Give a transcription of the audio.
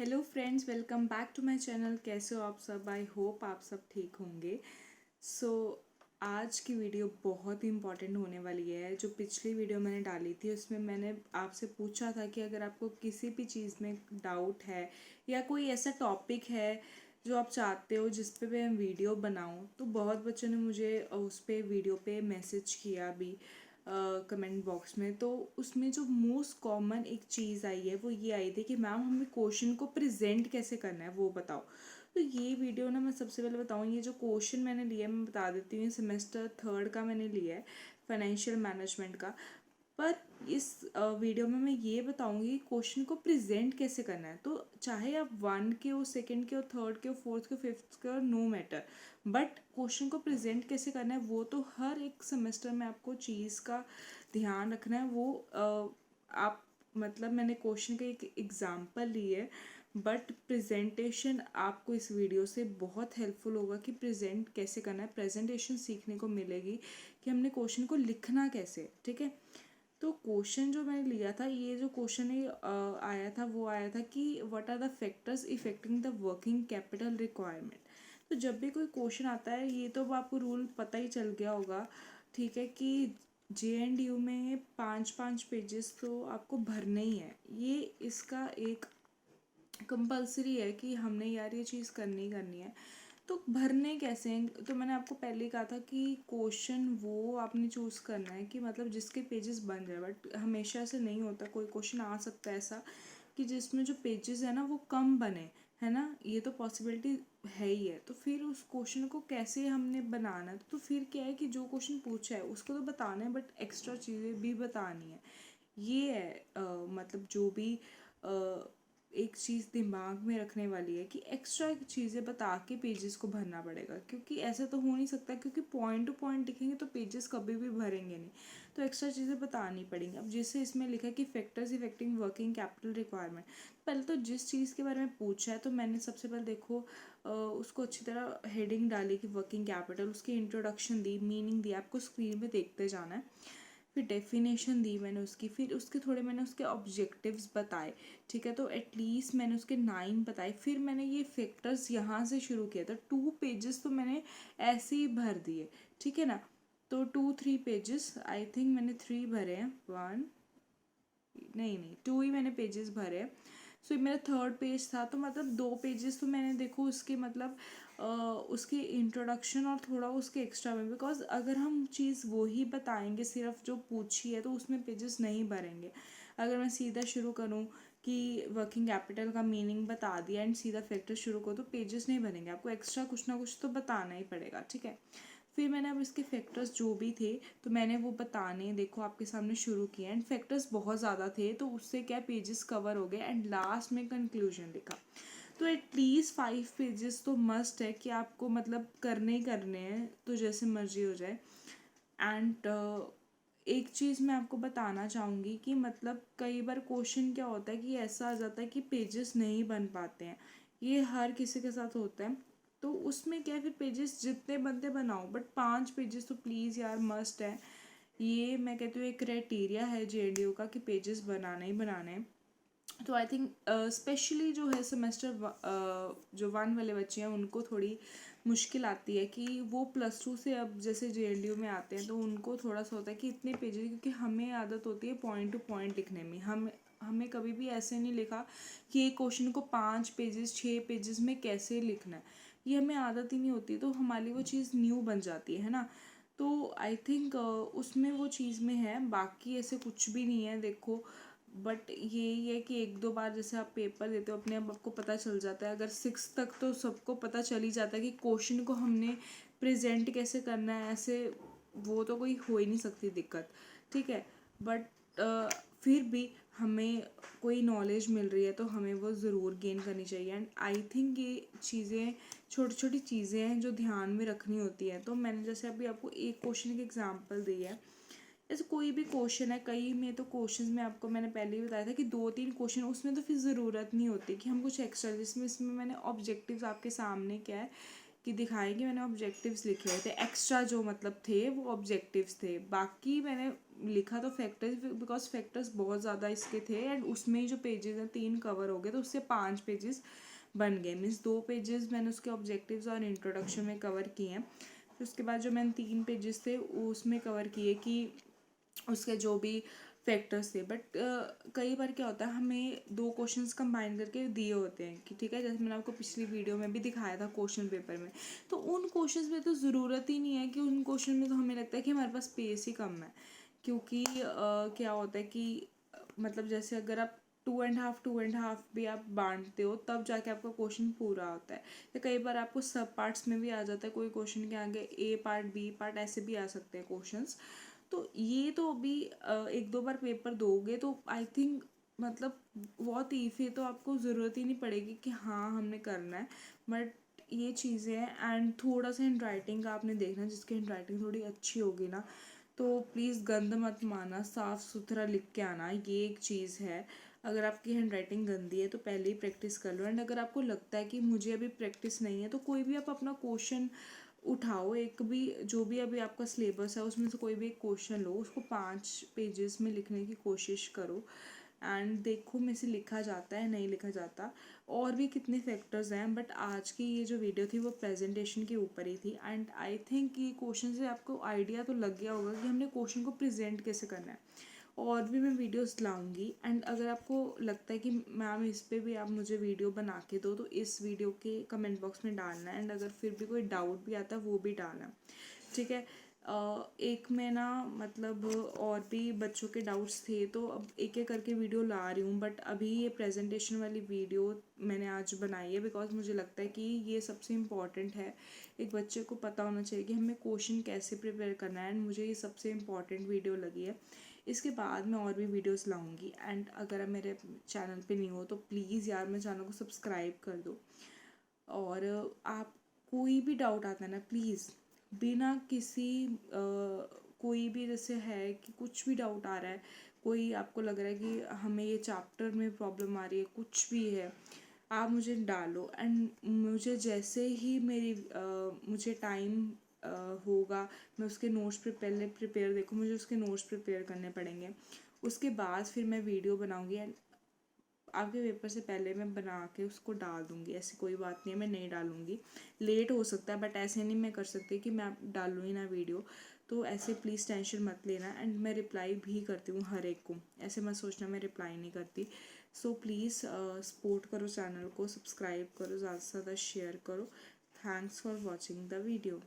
Hello friends, welcome back to my channel. कैसे हो आप सब? आई होप आप सब ठीक होंगे। सो आज की वीडियो बहुत ही इम्पॉर्टेंट होने वाली है। जो पिछली वीडियो मैंने डाली थी उसमें मैंने आपसे पूछा था कि अगर आपको किसी भी चीज़ में डाउट है या कोई ऐसा टॉपिक है जो आप चाहते हो जिस पे मैं वीडियो बनाऊं, तो बहुत बच्चों ने मुझे उस पे वीडियो पे मैसेज किया भी कमेंट बॉक्स में। तो उसमें जो मोस्ट कॉमन एक चीज़ आई है वो ये आई थी कि मैम हमें क्वेश्चन को प्रेजेंट कैसे करना है वो बताओ। तो ये वीडियो ना, मैं सबसे पहले बताऊँ, ये जो क्वेश्चन मैंने लिया है मैं बता देती हूँ। सेमेस्टर थर्ड का मैंने लिया है, फाइनेंशियल मैनेजमेंट का। पर इस वीडियो में मैं ये बताऊंगी क्वेश्चन को प्रेजेंट कैसे करना है। तो चाहे आप वन के हो, सेकंड के हो, थर्ड के हो, फोर्थ के हो, फिफ्थ के हो, नो मैटर, बट क्वेश्चन को प्रेजेंट कैसे करना है वो तो हर एक सेमेस्टर में आपको चीज़ का ध्यान रखना है। वो आप मतलब मैंने क्वेश्चन का एक एग्जाम्पल ली है, बट प्रेजेंटेशन आपको इस वीडियो से बहुत हेल्पफुल होगा कि प्रेजेंट कैसे करना है। प्रेजेंटेशन सीखने को मिलेगी कि हमने क्वेश्चन को लिखना कैसे, ठीक है। तो क्वेश्चन जो मैंने लिया था, ये जो क्वेश्चन आया था वो आया था कि what are the factors affecting the working capital requirement. तो जब भी कोई क्वेश्चन आता है, ये तो अब आपको रूल पता ही चल गया होगा, ठीक है, कि JNDU में 5-5 पेजेस तो आपको भरने ही है। ये इसका एक कंपलसरी है कि हमने यार ये चीज़ करनी ही करनी है। तो भरने कैसे हैं? तो मैंने आपको पहले ही कहा था कि क्वेश्चन वो आपने चूज़ करना है कि मतलब जिसके पेजेस बन जाए। बट हमेशा ऐसे नहीं होता, कोई क्वेश्चन आ सकता है ऐसा कि जिसमें जो पेजेस है ना वो कम बने, है ना। ये तो पॉसिबिलिटी है ही है। तो फिर उस क्वेश्चन को कैसे हमने बनाना है? तो फिर क्या है कि जो क्वेश्चन पूछा है उसको तो बताना है, बट एक्स्ट्रा चीज़ें भी बतानी है। ये है मतलब जो भी एक चीज़ दिमाग में रखने वाली है कि एक्स्ट्रा चीज़ें बता के पेजेस को भरना पड़ेगा, क्योंकि ऐसा तो हो नहीं सकता, क्योंकि पॉइंट टू पॉइंट लिखेंगे तो पेजेस कभी भी भरेंगे नहीं। तो एक्स्ट्रा चीज़ें बतानी पड़ेंगी। अब जैसे इसमें लिखा है कि factors affecting working capital requirement. पहले तो जिस चीज़ के बारे में पूछा है तो मैंने सबसे पहले देखो उसको अच्छी तरह हेडिंग डाली कि वर्किंग कैपिटल, उसकी इंट्रोडक्शन दी, मीनिंग दी, आपको स्क्रीन पे देखते जाना है। फिर डेफिनेशन दी मैंने उसकी, फिर उसके थोड़े मैंने उसके ऑब्जेक्टिव्स बताए, ठीक है। तो एटलीस्ट मैंने उसके 9 बताए। फिर मैंने ये फैक्टर्स यहाँ से शुरू किया था। 2 पेजेस तो मैंने ऐसे ही भर दिए, ठीक है ना। तो 2-3 पेजेस, आई थिंक मैंने 3 भरे हैं, 1 नहीं नहीं 2 ही मैंने पेजेस भरे हैं। सो मेरा थर्ड पेज था, तो मतलब 2 पेजेस तो मैंने देखो उसके मतलब उसकी इंट्रोडक्शन और थोड़ा उसके एक्स्ट्रा में, बिकॉज अगर हम चीज़ वो ही बताएंगे सिर्फ जो पूछी है तो उसमें पेजेस नहीं भरेंगे। अगर मैं सीधा शुरू करूँ कि वर्किंग कैपिटल का मीनिंग बता दिया एंड सीधा फैक्टर शुरू करो तो पेजेस नहीं बनेंगे, आपको एक्स्ट्रा कुछ ना कुछ तो बताना ही पड़ेगा, ठीक है। फिर मैंने अब इसके फैक्टर्स जो भी थे तो मैंने वो बताने देखो आपके सामने शुरू किए, एंड फैक्टर्स बहुत ज़्यादा थे तो उससे क्या पेजेस कवर हो गए, एंड लास्ट में कंक्लूजन लिखा। तो एटलीस्ट 5 पेजेस तो मस्ट है कि आपको मतलब करने ही करने हैं, तो जैसे मर्जी हो जाए। एंड एक चीज़ मैं आपको बताना चाहूँगी कि मतलब कई बार क्वेश्चन क्या होता है कि ऐसा आ जाता है कि पेजेस नहीं बन पाते हैं। ये हर किसी के साथ होता है। तो उसमें क्या है, फिर पेजेस जितने बनते बनाओ, बट 5 पेजेस तो प्लीज़ यार मस्ट है। ये मैं कहती हूँ एक क्राइटेरिया है JNDU का कि पेजेस बनाना ही बनाना है। तो आई थिंक स्पेशली जो है सेमेस्टर जो 1 वाले बच्चे हैं उनको थोड़ी मुश्किल आती है कि वो +2 से अब जैसे JNDU में आते हैं तो उनको थोड़ा सा होता है कि इतने पेजेस, क्योंकि हमें आदत होती है पॉइंट टू पॉइंट लिखने में। हमें कभी भी ऐसे नहीं लिखा कि एक क्वेश्चन को 5 पेजेस 6 पेजेस में कैसे लिखना है, ये हमें आदत ही नहीं होती, तो हमारे लिए वो चीज़ न्यू बन जाती है ना। तो आई थिंक उसमें वो चीज़ में है, बाकी ऐसे कुछ भी नहीं है देखो। बट यही है कि 1-2 बार जैसे आप पेपर देते हो अपने आप आपको पता चल जाता है। अगर 6 तक तो सबको पता चल ही जाता है कि क्वेश्चन को हमने प्रेजेंट कैसे करना है, ऐसे वो तो कोई हो ही नहीं सकती दिक्कत, ठीक है। बट फिर भी हमें कोई नॉलेज मिल रही है तो हमें वो ज़रूर गेन करनी चाहिए। एंड आई थिंक ये चीज़ें छोटी छोटी चीज़ें हैं जो ध्यान में रखनी होती है। तो मैंने जैसे अभी आपको एक क्वेश्चन की एग्जांपल दी है, ऐसे कोई भी क्वेश्चन है, कई में तो क्वेश्चंस में आपको मैंने पहले ही बताया था कि 2-3 क्वेश्चन, उसमें तो फिर ज़रूरत नहीं होती कि हम कुछ एक्स्ट्रा, जिसमें इसमें मैंने ऑब्जेक्टिव्स आपके सामने क्या है कि दिखाए कि मैंने ऑब्जेक्टिव्स लिखे हुए थे। एक्स्ट्रा जो मतलब थे वो ऑब्जेक्टिव्स थे, बाकी मैंने लिखा तो फैक्टर्स, बिकॉज फैक्टर्स बहुत ज़्यादा इसके थे एंड उसमें ही जो पेजेस हैं 3 कवर हो गए, तो उससे 5 पेजेस बन गए। मीन्स 2 पेजेस मैंने उसके ऑब्जेक्टिव्स और इंट्रोडक्शन में कवर किए हैं। फिर उसके बाद जो मैंने 3 पेजेस थे उसमें कवर किए कि उसके जो भी फैक्टर्स थे। बट कई बार क्या होता है, हमें 2 क्वेश्चंस कंबाइन करके दिए होते हैं कि ठीक है, जैसे मैंने आपको पिछली वीडियो में भी दिखाया था क्वेश्चन पेपर में, तो उन क्वेश्चंस में तो ज़रूरत ही नहीं है कि उन क्वेश्चन में तो हमें लगता है कि हमारे पास स्पेस ही कम है। क्योंकि क्या होता है कि मतलब जैसे अगर आप 2.5 भी आप बांटते हो तब जाके आपका क्वेश्चन पूरा होता है। या कई बार आपको सब पार्ट्स में भी आ जाता है, कोई क्वेश्चन के आगे ए पार्ट बी पार्ट ऐसे भी आ सकते हैं क्वेश्चंस। तो ये तो अभी 1-2 बार पेपर दोगे तो आई थिंक मतलब बहुत ही, फिर तो आपको ज़रूरत ही नहीं पड़ेगी कि हाँ हमने करना है। बट ये चीज़ें हैं एंड थोड़ा सा हैंड राइटिंग का आपने देखना, जिसकी हैंड राइटिंग थोड़ी अच्छी होगी ना, तो प्लीज़ गंद मत माना, साफ़ सुथरा लिख के आना, ये एक चीज़ है। अगर आपकी हैंड राइटिंग गंदी है तो पहले ही प्रैक्टिस कर लो। एंड अगर आपको लगता है कि मुझे अभी प्रैक्टिस नहीं है तो कोई भी आप अपना क्वेश्चन उठाओ, एक भी जो भी अभी आपका सिलेबस है उसमें से कोई भी एक क्वेश्चन लो, उसको 5 पेजेस में लिखने की कोशिश करो एंड देखो में से लिखा जाता है नहीं लिखा जाता। और भी कितने फैक्टर्स हैं, बट आज की ये जो वीडियो थी वो प्रेजेंटेशन के ऊपर ही थी। एंड आई थिंक ये क्वेश्चन से आपको आइडिया तो लग गया होगा कि हमने क्वेश्चन को प्रेजेंट कैसे करना है। और भी मैं वीडियोस लाऊंगी एंड अगर आपको लगता है कि मैम इस पे भी आप मुझे वीडियो बना के दो, तो इस वीडियो के कमेंट बॉक्स में डालना है। एंड अगर फिर भी कोई डाउट भी आता है वो भी डालना है, ठीक है। एक मैं ना मतलब और भी बच्चों के डाउट्स थे तो अब एक एक करके वीडियो ला रही हूँ। बट अभी ये प्रेजेंटेशन वाली वीडियो मैंने आज बनाई है बिकॉज मुझे लगता है कि ये सबसे इम्पॉर्टेंट है। एक बच्चे को पता होना चाहिए कि हमें क्वेश्चन कैसे प्रिपेयर करना है, एंड मुझे ये सबसे इम्पॉर्टेंट वीडियो लगी है। इसके बाद मैं और भी वीडियोस लाऊंगी। एंड अगर आप मेरे चैनल पे नहीं हो तो प्लीज़ यार मेरे चैनल को सब्सक्राइब कर दो। और आप कोई भी डाउट आता है ना, प्लीज़ बिना किसी कोई भी जैसे है कि कुछ भी डाउट आ रहा है, कोई आपको लग रहा है कि हमें ये चैप्टर में प्रॉब्लम आ रही है, कुछ भी है, आप मुझे डालो। एंड मुझे जैसे ही मुझे टाइम होगा, मैं उसके नोट्स पहले प्रिपेयर देखूँ, मुझे उसके नोट्स प्रिपेयर करने पड़ेंगे। उसके बाद फिर मैं वीडियो बनाऊँगी एंड आपके पेपर से पहले मैं बना के उसको डाल दूँगी। ऐसी कोई बात नहीं है मैं नहीं डालूँगी, लेट हो सकता है बट ऐसे नहीं मैं कर सकती कि मैं डालूँ ही ना वीडियो। तो ऐसे प्लीज़ टेंशन मत लेना। एंड मैं रिप्लाई भी करती हूँ हर एक को, ऐसे मत सोचना मैं रिप्लाई नहीं करती। सो प्लीज़ सपोर्ट करो चैनल को, सब्सक्राइब करो, ज़्यादा से ज़्यादा शेयर करो। Thanks for watching the video.